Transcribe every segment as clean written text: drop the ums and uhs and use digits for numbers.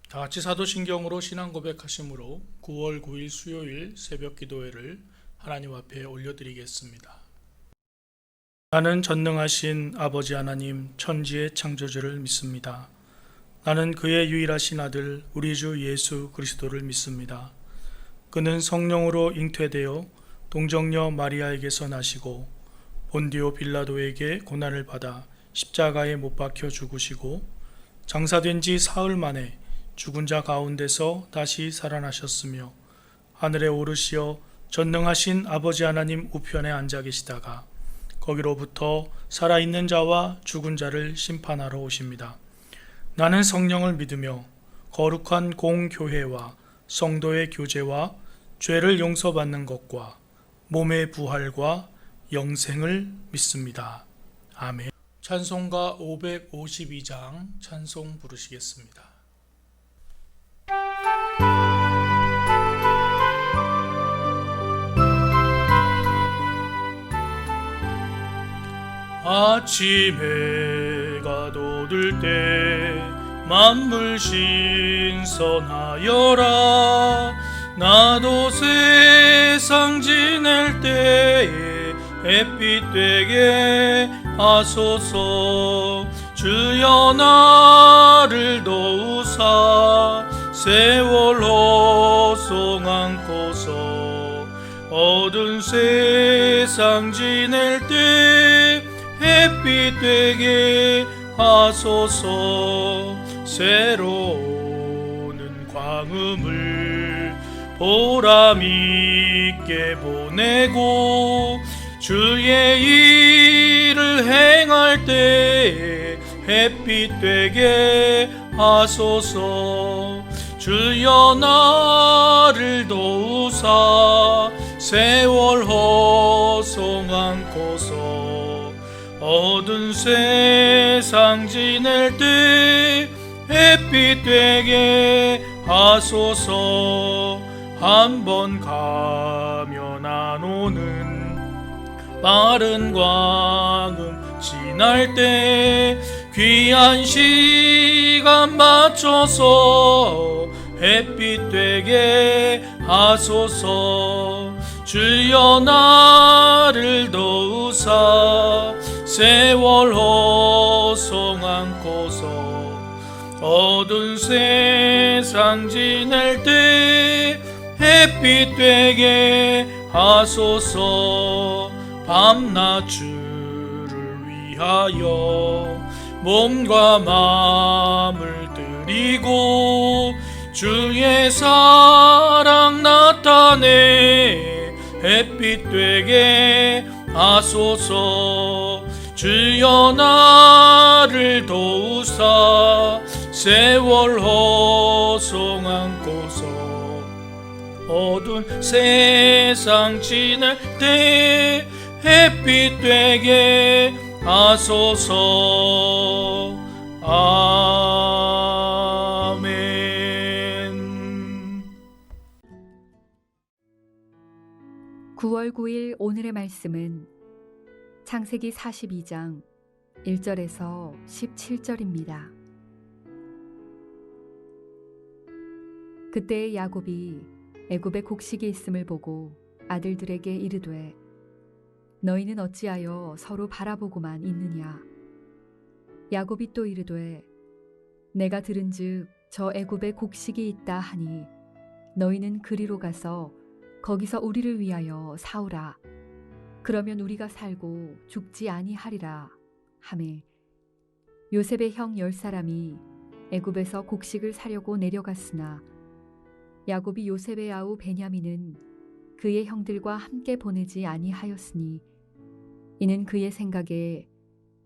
다 같이 사도신경으로 신앙 고백하심으로 9월 9일 수요일 새벽 기도회를 하나님 앞에 올려드리겠습니다. 나는 전능하신 아버지 하나님 천지의 창조주를 믿습니다. 나는 그의 유일하신 아들 우리 주 예수 그리스도를 믿습니다. 그는 성령으로 잉태되어 동정녀 마리아에게서 나시고 본디오 빌라도에게 고난을 받아 십자가에 못 박혀 죽으시고 장사된 지 사흘 만에 죽은 자 가운데서 다시 살아나셨으며 하늘에 오르시어 전능하신 아버지 하나님 우편에 앉아 계시다가 거기로부터 살아있는 자와 죽은 자를 심판하러 오십니다. 나는 성령을 믿으며 거룩한 공교회와 성도의 교제와 죄를 용서받는 것과 몸의 부활과 영생을 믿습니다. 아멘. 찬송가 552장 찬송 부르시겠습니다. 아침 해가 돋을 때 만물 신선하여라. 나도 세상 지낼 때에 햇빛 되게 하소서. 주여 나를 도우사 세월 호송 않고서 어두운 세상 지낼 때 햇빛 되게 하소서. 새로운 광음을 보람 있게 보내고 주의 일을 행할 때 햇빛 되게 하소서. 주여 나를 도우사 세월 호송 않고서 어두운 세상 지낼 때 햇빛 되게 하소서. 한번 가면 안 오는 빠른 광음 지날 때 귀한 시간 맞춰서 햇빛 되게 하소서. 주여 나를 도우사 세월 호송 않고서 어두운 세상 지낼 때 햇빛 되게 하소서. 밤낮 주를 위하여 몸과 마음을 드리고 주의 사랑 나타내 햇빛 되게 하소서. 주여 나를 도우사 세월 호송 않고서 어두운 세상 지낼 때 햇빛 되게 하소서. 아멘. 9월 9일 오늘의 말씀은 창세기 42장 1절에서 17절입니다. 그때 야곱이 애굽에 곡식이 있음을 보고 아들들에게 이르되 너희는 어찌하여 서로 바라보고만 있느냐. 야곱이 또 이르되 내가 들은즉 저 애굽에 곡식이 있다 하니 너희는 그리로 가서 거기서 우리를 위하여 사오라. 그러면 우리가 살고 죽지 아니하리라 하매 요셉의 형 10사람이 애굽에서 곡식을 사려고 내려갔으나 야곱이 요셉의 아우 베냐민은 그의 형들과 함께 보내지 아니하였으니 이는 그의 생각에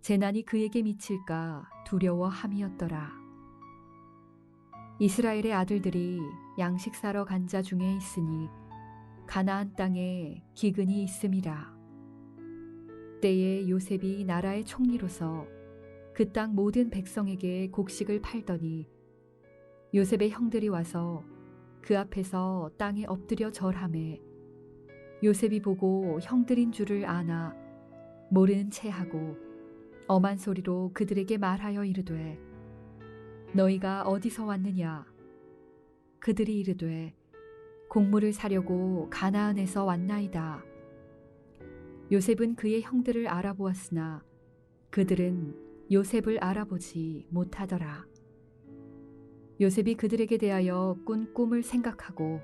재난이 그에게 미칠까 두려워함이었더라. 이스라엘의 아들들이 양식 사러 간 자 중에 있으니 가나안 땅에 기근이 있음이라. 때에 요셉이 나라의 총리로서 그 땅 모든 백성에게 곡식을 팔더니 요셉의 형들이 와서 그 앞에서 땅에 엎드려 절하매 요셉이 보고 형들인 줄을 아나 모르는 채 하고 엄한 소리로 그들에게 말하여 이르되 너희가 어디서 왔느냐 그들이 이르되 곡물을 사려고 가나안에서 왔나이다. 요셉은 그의 형들을 알아보았으나 그들은 요셉을 알아보지 못하더라. 요셉이 그들에게 대하여 꾼 꿈을 생각하고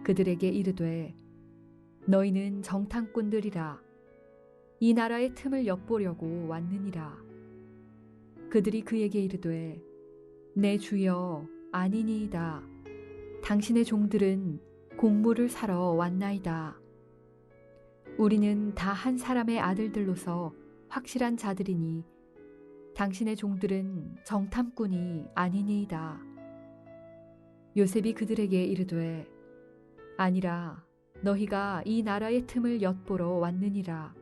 그들에게 이르되 너희는 정탐꾼들이라. 이 나라의 틈을 엿보려고 왔느니라. 그들이 그에게 이르되 내 주여 아니니이다. 당신의 종들은 곡물을 사러 왔나이다. 우리는 다 한 사람의 아들들로서 확실한 자들이니 당신의 종들은 정탐꾼이 아니니이다. 요셉이 그들에게 이르되 아니라 너희가 이 나라의 틈을 엿보러 왔느니라.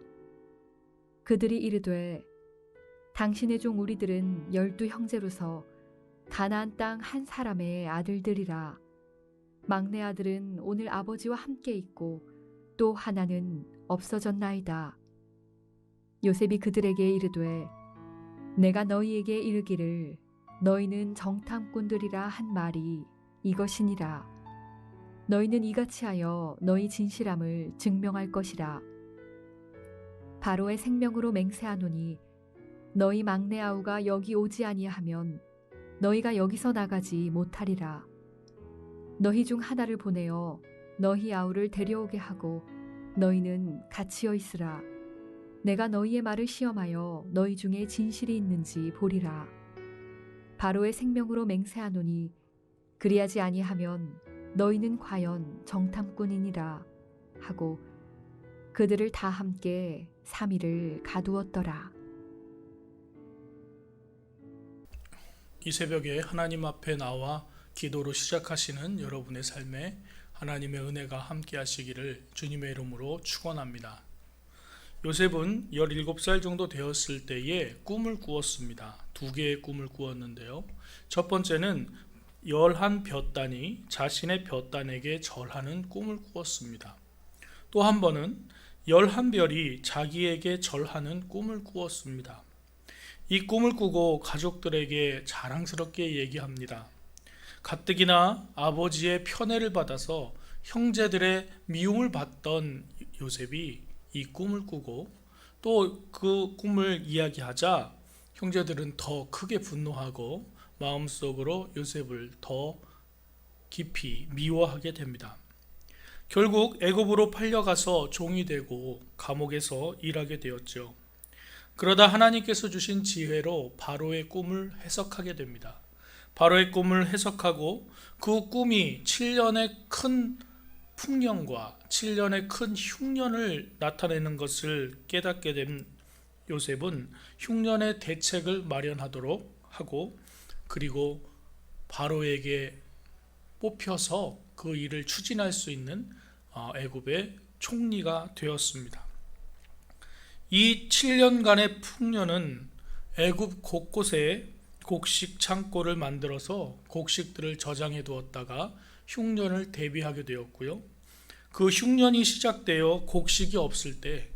그들이 이르되 당신의 종 우리들은 12 형제로서 가나안 땅 한 사람의 아들들이라. 막내 아들은 오늘 아버지와 함께 있고 또 하나는 없어졌나이다. 요셉이 그들에게 이르되 내가 너희에게 이르기를 너희는 정탐꾼들이라 한 말이 이것이니라. 너희는 이같이 하여 너희 진실함을 증명할 것이라. 바로의 생명으로 맹세하노니 너희 막내 아우가 여기 오지 아니하면 너희가 여기서 나가지 못하리라. 너희 중 하나를 보내어 너희 아우를 데려오게 하고 너희는 갇히어 있으라. 내가 너희의 말을 시험하여 너희 중에 진실이 있는지 보리라. 바로의 생명으로 맹세하노니 그리하지 아니하면 너희는 과연 정탐꾼이니라 하고 그들을 다 함께 3일을 가두었더라. 이 새벽에 하나님 앞에 나와 기도로 시작하시는 여러분의 삶에 하나님의 은혜가 함께 하시기를 주님의 이름으로 축원합니다. 요셉은 17살 정도 되었을 때에 꿈을 꾸었습니다. 2개의 꿈을 꾸었는데요. 첫 번째는 11볕단이 자신의 볕단에게 절하는 꿈을 꾸었습니다. 또 한 번은 11별이 자기에게 절하는 꿈을 꾸었습니다. 이 꿈을 꾸고 가족들에게 자랑스럽게 얘기합니다. 가뜩이나 아버지의 편애를 받아서 형제들의 미움을 받던 요셉이 이 꿈을 꾸고 또 그 꿈을 이야기하자 형제들은 더 크게 분노하고 마음속으로 요셉을 더 깊이 미워하게 됩니다. 결국 애굽으로 팔려가서 종이 되고 감옥에서 일하게 되었죠. 그러다 하나님께서 주신 지혜로 바로의 꿈을 해석하게 됩니다. 바로의 꿈을 해석하고 그 꿈이 7년의 큰 풍년과 7년의 큰 흉년을 나타내는 것을 깨닫게 된 요셉은 흉년의 대책을 마련하도록 하고 그리고 바로에게 뽑혀서 그 일을 추진할 수 있는 애굽의 총리가 되었습니다. 이 7년간의 풍년은 애굽 곳곳에 곡식 창고를 만들어서 곡식들을 저장해 두었다가 흉년을 대비하게 되었고요. 그 흉년이 시작되어 곡식이 없을 때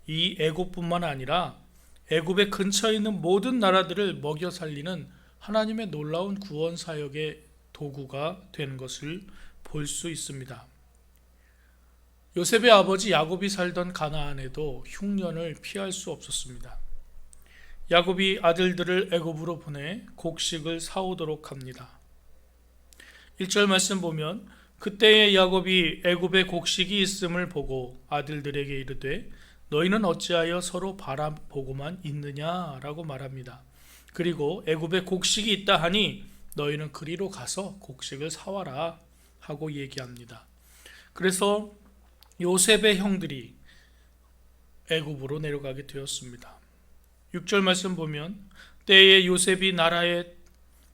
이 애굽뿐만 아니라 애굽의 근처에 있는 모든 나라들을 먹여 살리는 하나님의 놀라운 구원 사역의 도구가 된 것을 볼 수 있습니다. 요셉의 아버지 야곱이 살던 가나안에도 흉년을 피할 수 없었습니다. 야곱이 아들들을 애굽으로 보내 곡식을 사오도록 합니다. 1절 말씀 보면 그때의 야곱이 애굽에 곡식이 있음을 보고 아들들에게 이르되 너희는 어찌하여 서로 바라보고만 있느냐라고 말합니다. 그리고 애굽에 곡식이 있다 하니 너희는 그리로 가서 곡식을 사와라 하고 얘기합니다. 그래서 요셉의 형들이 애굽으로 내려가게 되었습니다. 6절 말씀 보면 때에 요셉이 나라의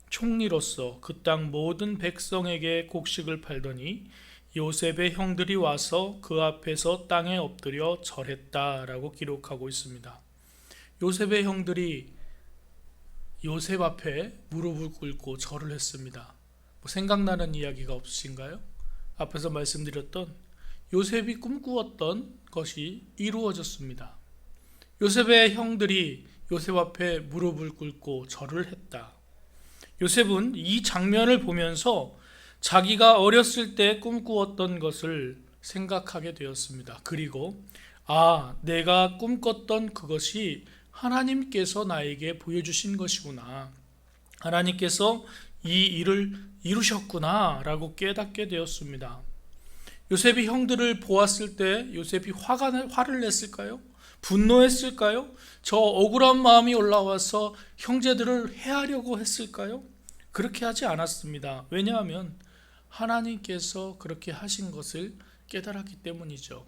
총리로서 그 땅 모든 백성에게 곡식을 팔더니 요셉의 형들이 와서 그 앞에서 땅에 엎드려 절했다라고 기록하고 있습니다. 요셉의 형들이 요셉 앞에 무릎을 꿇고 절을 했습니다. 생각나는 이야기가 없으신가요? 앞에서 말씀드렸던 요셉이 꿈꾸었던 것이 이루어졌습니다. 요셉의 형들이 요셉 앞에 무릎을 꿇고 절을 했다. 요셉은 이 장면을 보면서 자기가 어렸을 때 꿈꾸었던 것을 생각하게 되었습니다. 그리고 내가 꿈꿨던 그것이 하나님께서 나에게 보여주신 것이구나. 하나님께서 이 일을 이루셨구나 라고 깨닫게 되었습니다. 요셉이 형들을 보았을 때 요셉이 화를 냈을까요? 분노했을까요? 저 억울한 마음이 올라와서 형제들을 해하려고 했을까요? 그렇게 하지 않았습니다. 왜냐하면 하나님께서 그렇게 하신 것을 깨달았기 때문이죠.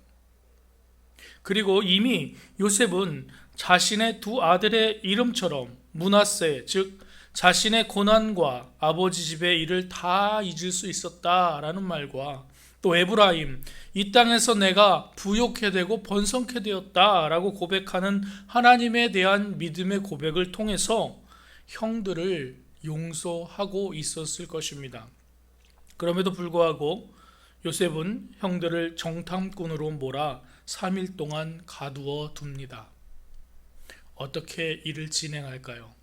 그리고 이미 요셉은 자신의 두 아들의 이름처럼 므낫세, 즉 자신의 고난과 아버지 집의 일을 다 잊을 수 있었다라는 말과 또 에브라임, 이 땅에서 내가 부욕해 되고 번성케 되었다라고 고백하는 하나님에 대한 믿음의 고백을 통해서 형들을 용서하고 있었을 것입니다. 그럼에도 불구하고 요셉은 형들을 정탐꾼으로 몰아 3일 동안 가두어 둡니다. 어떻게 일을 진행할까요?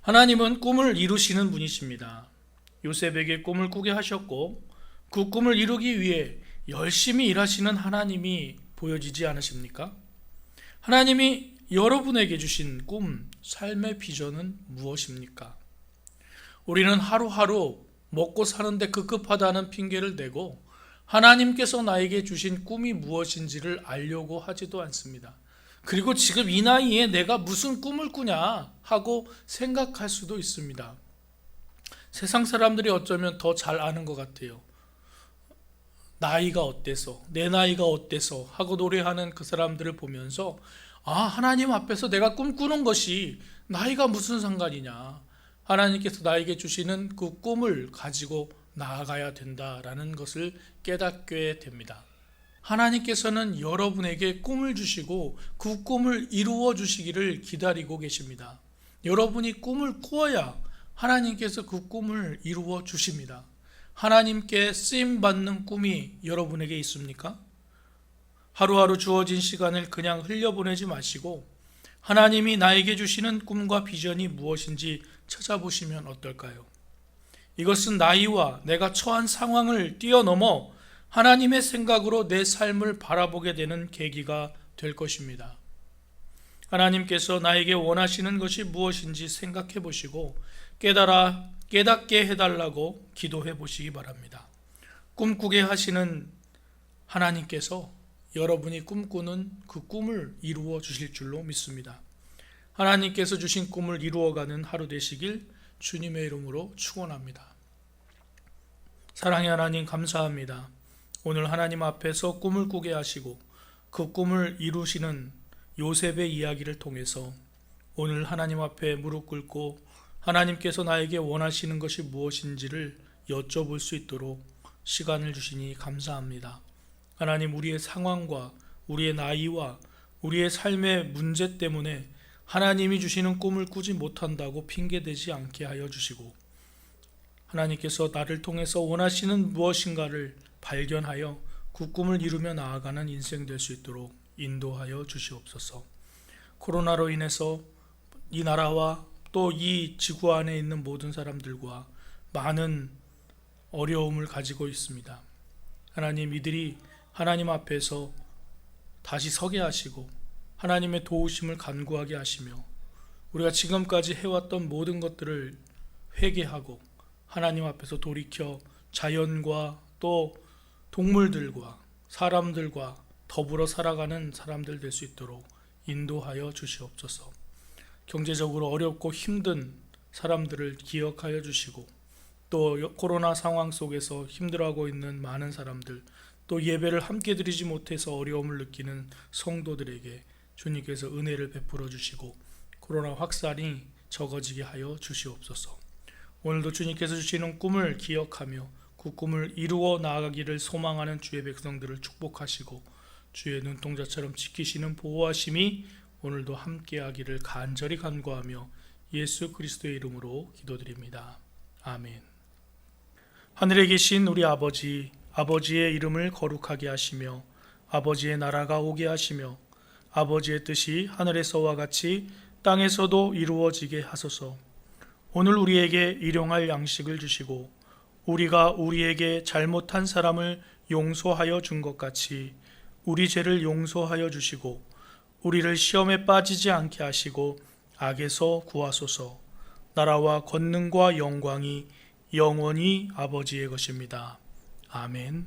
하나님은 꿈을 이루시는 분이십니다. 요셉에게 꿈을 꾸게 하셨고 그 꿈을 이루기 위해 열심히 일하시는 하나님이 보여지지 않으십니까? 하나님이 여러분에게 주신 꿈, 삶의 비전은 무엇입니까? 우리는 하루하루 먹고 사는데 급급하다는 핑계를 대고 하나님께서 나에게 주신 꿈이 무엇인지를 알려고 하지도 않습니다. 그리고 지금 이 나이에 내가 무슨 꿈을 꾸냐 하고 생각할 수도 있습니다. 세상 사람들이 어쩌면 더 잘 아는 것 같아요. 나이가 어때서, 내 나이가 어때서 하고 노래하는 그 사람들을 보면서 하나님 앞에서 내가 꿈꾸는 것이 나이가 무슨 상관이냐. 하나님께서 나에게 주시는 그 꿈을 가지고 나아가야 된다라는 것을 깨닫게 됩니다. 하나님께서는 여러분에게 꿈을 주시고 그 꿈을 이루어 주시기를 기다리고 계십니다. 여러분이 꿈을 꾸어야 하나님께서 그 꿈을 이루어 주십니다. 하나님께 쓰임받는 꿈이 여러분에게 있습니까? 하루하루 주어진 시간을 그냥 흘려보내지 마시고 하나님이 나에게 주시는 꿈과 비전이 무엇인지 찾아보시면 어떨까요? 이것은 나이와 내가 처한 상황을 뛰어넘어 하나님의 생각으로 내 삶을 바라보게 되는 계기가 될 것입니다. 하나님께서 나에게 원하시는 것이 무엇인지 생각해 보시고 깨닫게 해달라고 기도해 보시기 바랍니다. 꿈꾸게 하시는 하나님께서 여러분이 꿈꾸는 그 꿈을 이루어 주실 줄로 믿습니다. 하나님께서 주신 꿈을 이루어가는 하루 되시길 주님의 이름으로 축원합니다. 사랑의 하나님 감사합니다. 오늘 하나님 앞에서 꿈을 꾸게 하시고 그 꿈을 이루시는 요셉의 이야기를 통해서 오늘 하나님 앞에 무릎 꿇고 하나님께서 나에게 원하시는 것이 무엇인지를 여쭤볼 수 있도록 시간을 주시니 감사합니다. 하나님, 우리의 상황과 우리의 나이와 우리의 삶의 문제 때문에 하나님이 주시는 꿈을 꾸지 못한다고 핑계대지 않게 하여 주시고 하나님께서 나를 통해서 원하시는 무엇인가를 발견하여 그 꿈을 이루며 나아가는 인생 될 수 있도록 인도하여 주시옵소서. 코로나로 인해서 이 나라와 또 이 지구 안에 있는 모든 사람들과 많은 어려움을 가지고 있습니다. 하나님, 이들이 하나님 앞에서 다시 서게 하시고 하나님의 도우심을 간구하게 하시며 우리가 지금까지 해왔던 모든 것들을 회개하고 하나님 앞에서 돌이켜 자연과 또 동물들과 사람들과 더불어 살아가는 사람들 될 수 있도록 인도하여 주시옵소서. 경제적으로 어렵고 힘든 사람들을 기억하여 주시고 또 코로나 상황 속에서 힘들어하고 있는 많은 사람들, 또 예배를 함께 드리지 못해서 어려움을 느끼는 성도들에게 주님께서 은혜를 베풀어 주시고 코로나 확산이 적어지게 하여 주시옵소서. 오늘도 주님께서 주시는 꿈을 기억하며 그 꿈을 이루어 나아가기를 소망하는 주의 백성들을 축복하시고 주의 눈동자처럼 지키시는 보호하심이 오늘도 함께하기를 간절히 간구하며 예수 그리스도의 이름으로 기도드립니다. 아멘. 하늘에 계신 우리 아버지, 아버지의 이름을 거룩하게 하시며 아버지의 나라가 오게 하시며 아버지의 뜻이 하늘에서와 같이 땅에서도 이루어지게 하소서. 오늘 우리에게 일용할 양식을 주시고 우리가 우리에게 잘못한 사람을 용서하여 준 것 같이 우리 죄를 용서하여 주시고 우리를 시험에 빠지지 않게 하시고 악에서 구하소서. 나라와 권능과 영광이 영원히 아버지의 것입니다. 아멘.